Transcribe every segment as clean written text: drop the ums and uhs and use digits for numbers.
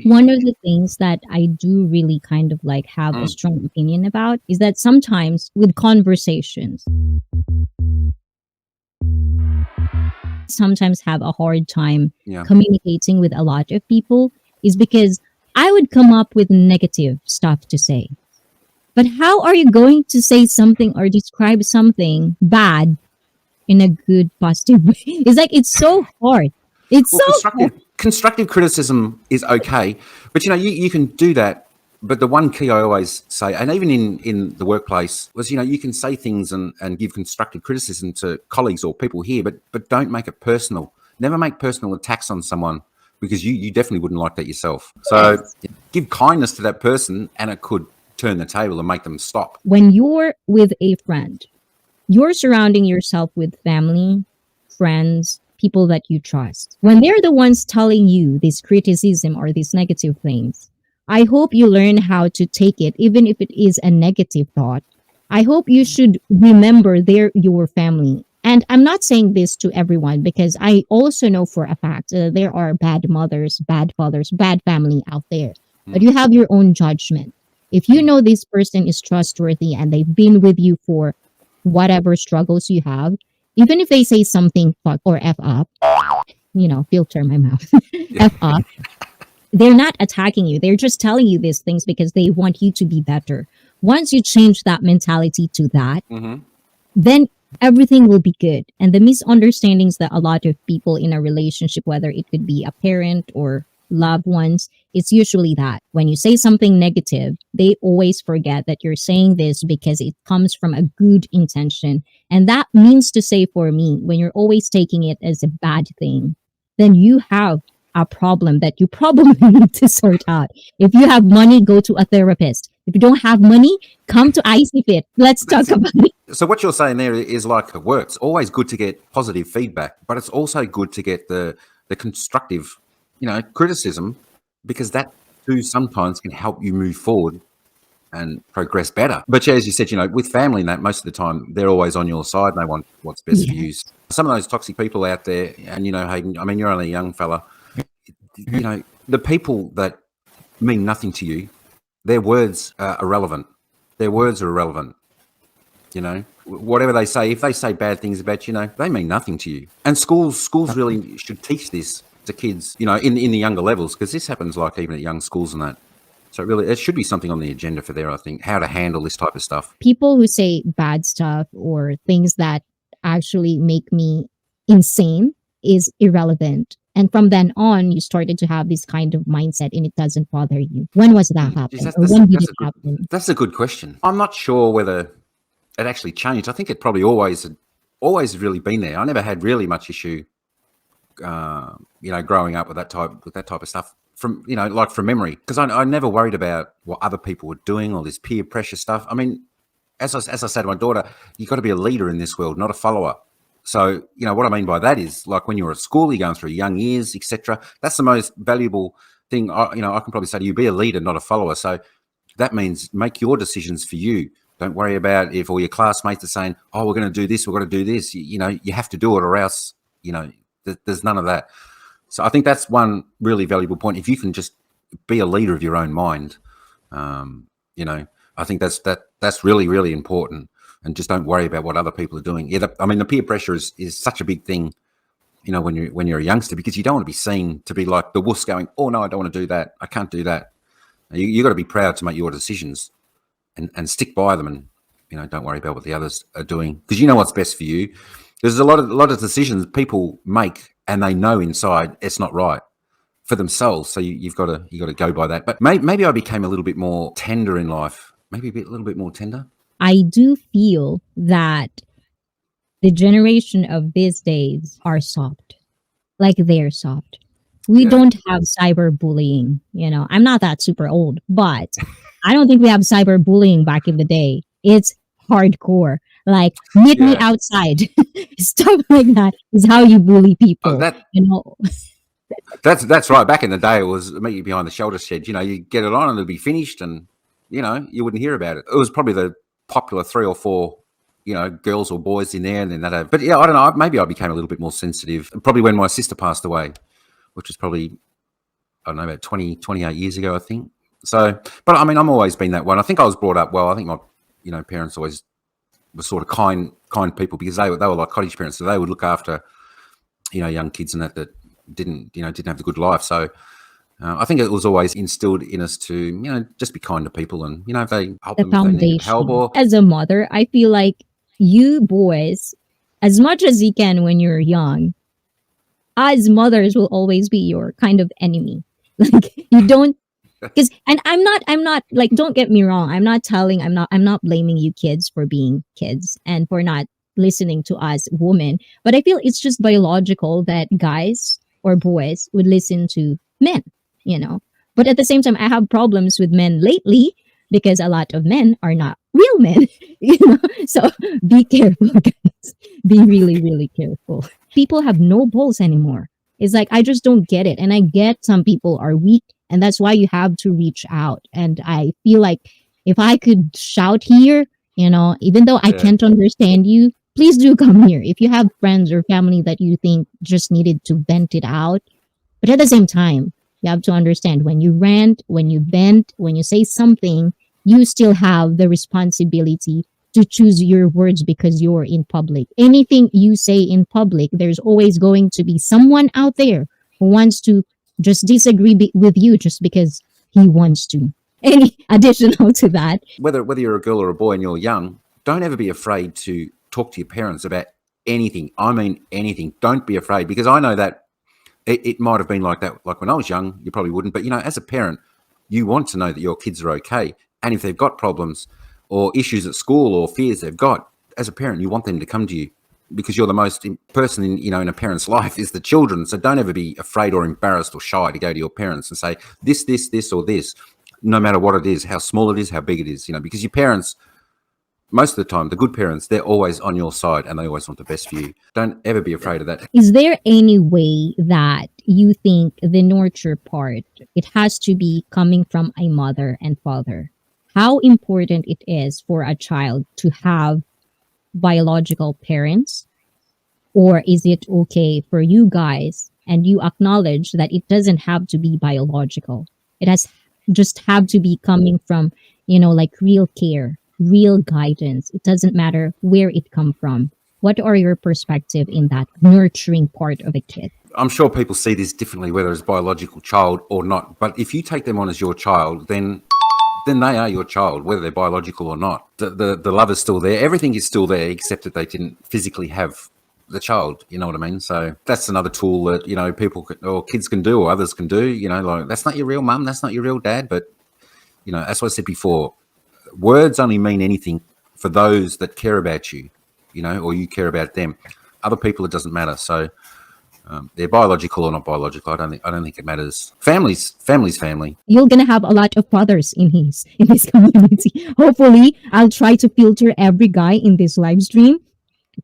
One of the things that I do really kind of like have a Mm, strong opinion about is that sometimes with conversations, sometimes have a hard time yeah. communicating with a lot of people is because I would come up with negative stuff to say. But how are you going to say something or describe something bad in a good, positive way? It's like it's so hard. It's Well, so hard. constructive criticism is okay, but you can do that. But the one key I always say, and even in the workplace, was you can say things and give constructive criticism to colleagues or people here, but don't make it personal. Never make personal attacks on someone because you definitely wouldn't like that yourself. So Yes. give kindness to that person, and it could turn the table and make them stop. When you're with a friend, you're surrounding yourself with family, friends, people that you trust. When they're the ones telling you this criticism or these negative things, I hope you learn how to take it, even if it is a negative thought. I hope you should remember they're your family. And I'm not saying this to everyone because I also know for a fact there are bad mothers, bad fathers, bad family out there. But Mm. you have your own judgment. If you know this person is trustworthy and they've been with you for whatever struggles you have, even if they say something fuck or F up, filter my mouth, Yeah. F up, they're not attacking you. They're just telling you these things because they want you to be better. Once you change that mentality to that, Hmm. then everything will be good. And the misunderstandings that a lot of people in a relationship, whether it could be a parent or loved ones, it's usually that when you say something negative, they always forget that you're saying this because it comes from a good intention. And that means to say for me, when you're always taking it as a bad thing, then you have a problem that you probably need to sort out. If you have money, go to a therapist. If you don't have money, come to ICFit. Let's talk That's it. about it. So what you're saying there is like it works. Always good to get positive feedback, but it's also good to get the constructive, criticism, because that too sometimes can help you move forward and progress better. But yeah, as you said, with family and that, most of the time they're always on your side and they want what's best for Yeah. you. Some of those toxic people out there, and Hayden, I mean, you're only a young fella. The people that mean nothing to you, their words are irrelevant. Their words are irrelevant. Whatever they say, if they say bad things about they mean nothing to you. And schools really should teach this to kids, in the younger levels, because this happens like even at young schools and that. So it should be something on the agenda for there, I think, how to handle this type of stuff. People who say bad stuff or things that actually make me insane is irrelevant. And from then on, you started to have this kind of mindset and it doesn't bother you. When was that Geez, happen? that's, Or that's, a, when did that's it a good happen? that's a good question. I'm not sure whether it actually changed. I think it probably always really been there. I never had really much issue, growing up with that type of stuff from like from memory, because I never worried about what other people were doing or this peer pressure stuff. I mean, as I said to my daughter, you've got to be a leader in this world, not a follower. So what I mean by that is like when you're at school, you're going through young years, etc. That's the most valuable thing. I can probably say to you, be a leader, not a follower. So that means make your decisions for you. Don't worry about if all your classmates are saying, "Oh, we're going to do this, we're going to do this." You have to do it, or else, there's none of that. So I think that's one really valuable point. If you can just be a leader of your own mind, um, you know, I think that's really really important. And just don't worry about what other people are doing. Yeah, I mean, the peer pressure is such a big thing. When you're a youngster, because you don't want to be seen to be like the wuss going, "Oh no, I don't want to do that. I can't do that." You got to be proud to make your decisions and stick by them, and don't worry about what the others are doing, because you know what's best for you. There's a lot of decisions people make and they know inside it's not right for themselves. So you got to go by that. But maybe I became a little bit more tender in life. Maybe a little bit more tender. I do feel that the generation of these days are soft. Like they're soft. We Yeah. don't have cyberbullying. I'm not that super old, but I don't think we have cyberbullying back in the day. It's hardcore. Like, meet me Yeah. outside. Stuff like that is how you bully Oh, people. that that's right. Back in the day, it was meet you behind the shoulder shed. You get it on and it'll be finished, and you wouldn't hear about it. It was probably the popular three or four, girls or boys in there, and then that. But yeah, I don't know. Maybe I became a little bit more sensitive. Probably when my sister passed away, which was probably I don't know, about 20, 28 years ago, I think. So, but I mean, I'm always been that one. I think I was brought up well. I think my, parents always were sort of kind people because they were like cottage parents, so they would look after, young kids and that didn't have the good life. So I think it was always instilled in us to, just be kind to people, and if they help The them, if they need help, foundation. or As a mother, I feel like you boys, as much as you can when you're young, as mothers will always be your kind of enemy. Like you don't because and I'm not like don't get me wrong, I'm not blaming you kids for being kids and for not listening to us women, but I feel it's just biological that guys or boys would listen to men, you know. But at the same time I have problems with men lately because a lot of men are not real men, you know. So be careful, guys. Be really, really careful. People have no balls anymore. It's like I just don't get it. And I get some people are weak and that's why you have to reach out. And I feel like if I could shout here, even though I yeah, can't understand you, please do come here. If you have friends or family that you think just needed to vent it out, but at the same time, you have to understand when you rant, when you vent, when you say something, you still have the responsibility to choose your words because you're in public. Anything you say in public, there's always going to be someone out there who wants to just disagree with you just because he wants to. Any additional to that? whether you're a girl or a boy and you're young, don't ever be afraid to talk to your parents about anything. I mean, anything. Don't be afraid, because I know that it might have been like that. Like when I was young, you probably wouldn't. But, as a parent, you want to know that your kids are okay. And if they've got problems or issues at school or fears they've got, as a parent, you want them to come to you, because you're the most person in a parent's life is the children. So don't ever be afraid or embarrassed or shy to go to your parents and say this, or this, no matter what it is, how small it is, how big it is, because your parents, most of the time, the good parents, they're always on your side and they always want the best for you. Don't ever be afraid of that. Is there any way that you think the nurture part, it has to be coming from a mother and father? How important it is for a child to have biological parents? Or is it okay for you guys and you acknowledge that it doesn't have to be biological? It has just have to be coming from, like real care, real guidance. It doesn't matter where it come from. What are your perspective in that nurturing part of a kid? I'm sure people see this differently, whether it's biological child or not. But if you take them on as your child, then they are your child, whether they're biological or not. The love is still there. Everything is still there, except that they didn't physically have the child. You know what I mean? So that's another tool that, people or kids can do, or others can do. Like, that's not your real mum, that's not your real dad. But, as I said before, words only mean anything for those that care about you, or you care about them. Other people, it doesn't matter. So they're biological or not biological. I don't think it matters. Family's family. You're gonna have a lot of fathers in this community. Hopefully, I'll try to filter every guy in this live stream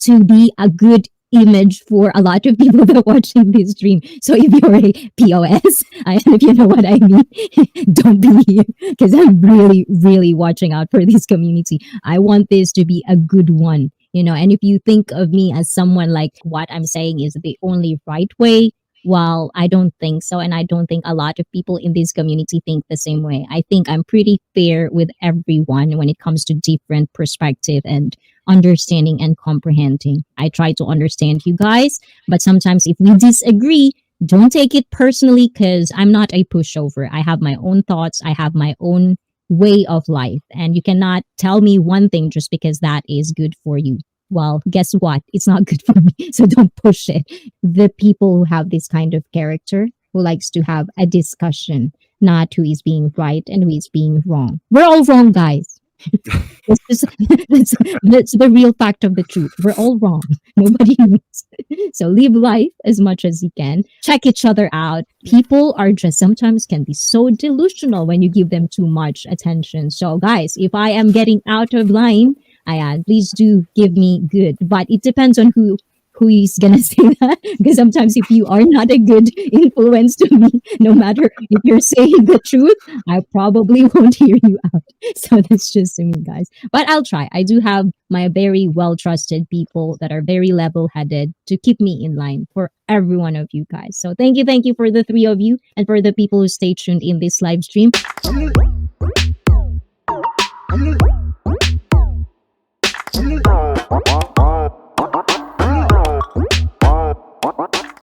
to be a good image for a lot of people that are watching this stream. So if you're a POS, and if you know what I mean, don't be here, because I'm really, really watching out for this community. I want this to be a good one. And if you think of me as someone like what I'm saying is the only right way, well, I don't think so. And I don't think a lot of people in this community think the same way. I think I'm pretty fair with everyone when it comes to different perspective and understanding and comprehending. I try to understand you guys, but sometimes if we disagree, don't take it personally, because I'm not a pushover. I have my own thoughts. I have my own way of life. And you cannot tell me one thing just because that is good for you. Well, guess what? It's not good for me. So don't push it. The people who have this kind of character, who likes to have a discussion, not who is being right and who is being wrong. We're all wrong, guys. That's, just, that's the real fact of the truth. We're all wrong. Nobody knows. So live life as much as you can. Check each other out. People are just sometimes can be so delusional when you give them too much attention. So guys, if I am getting out of line, please do give me good. But it depends on who is gonna say that, because sometimes if you are not a good influence to me, no matter if you're saying the truth, I probably won't hear you out. So that's just me, guys. But I'll try. I do have my very well trusted people that are very level headed to keep me in line for every one of you guys. So thank you for the three of you, and for the people who stay tuned in this live stream.